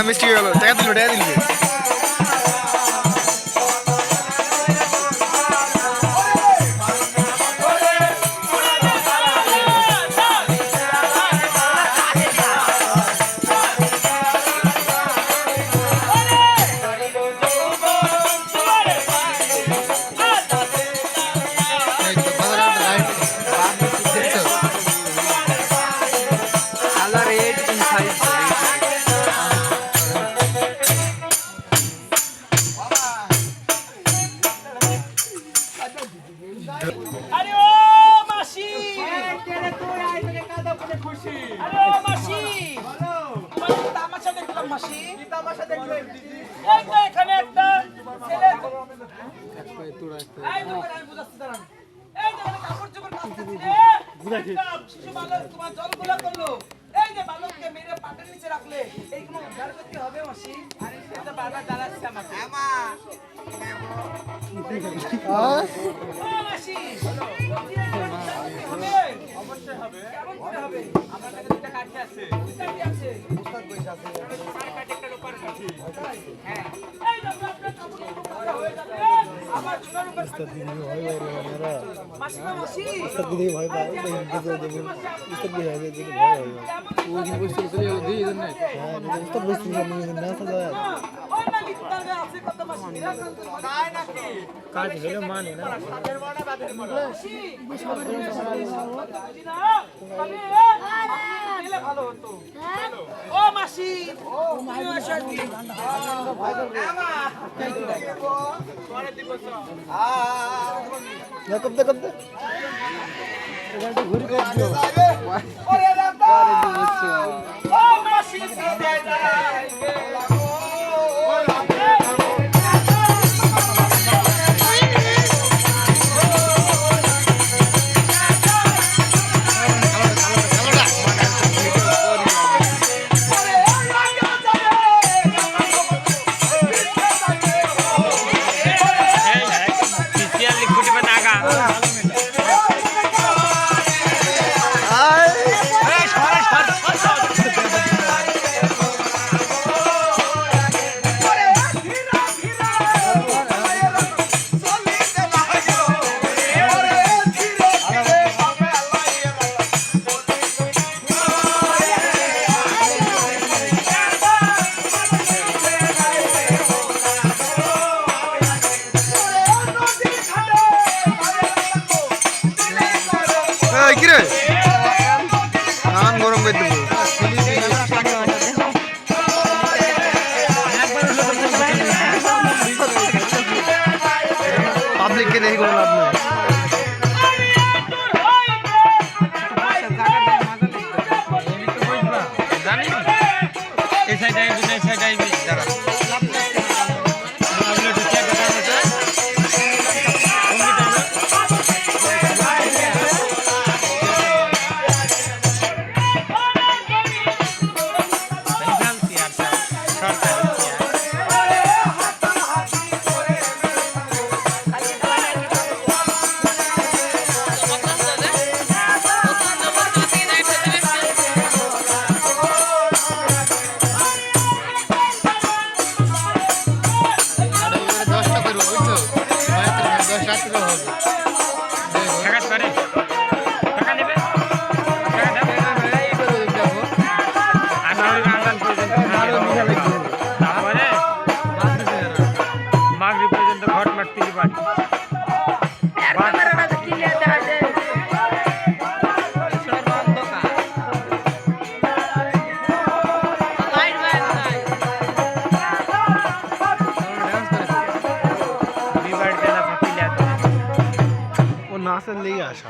মিষ্টি গেল টাকা দিল আরে ও মাসি তেরে তুই আই তোকে কাদা করে খুশি আরে ও মাসি বলো তোমার তামাশা দেখলাম মাসি কি তামাশা দেখলে দিদি এই তো এখানে একটা ছেলে এক পায়ে তোড়া এই তো আমি বুঝাচ্ছি দাঁড়ান এই যে কাপড় চোপড় কাচতেছে বুঝাচ্ছি শিশু বালক তোমার জলগুলা করলো এই যে বালককে মেরে পাটের নিচে রাখলে এইগুলো উদ্ধার করতে হবে মাসি আরে সেটা বারবার জ্বালাচ্ছে আমাকে আমা অবশ্যই হবে কেমন করে হবে আমার কাছে দুটো কাঠি আছে কাঠি আছে উস্তাদ পয়সা আছে পার কাঠি একটা রূপার কাঠি হ্যাঁ এই দাও আপনার কাপড় কথা হয়ে যাবে আমার জুতার উপর উস্তাদ দিদি ভয় ভয় মেরা মাসি উস্তাদ দিদি ভয় পায় উস্তাদ দিদি ভয় দিদি ভয় ওই দিন বসে চলে গেল দিই দেন না হ্যাঁ উস্তাদ বসে না সাজা ওই না লিখতে আছে কত মাসি কায় নাকি কাজ হলো মানে না সাদের বড়া বাদের বড়া দিলে ভালো হতো ও মাসি ও মাসি পরে দিব কব দে এখানে ঘুরে কব দিও ওরে রাতা ও মাসি সাদে যায় কিরে নান গরম করে দেবো পাবলিককে দেখি কোনো লাভ নেই নাচের লেগে আসা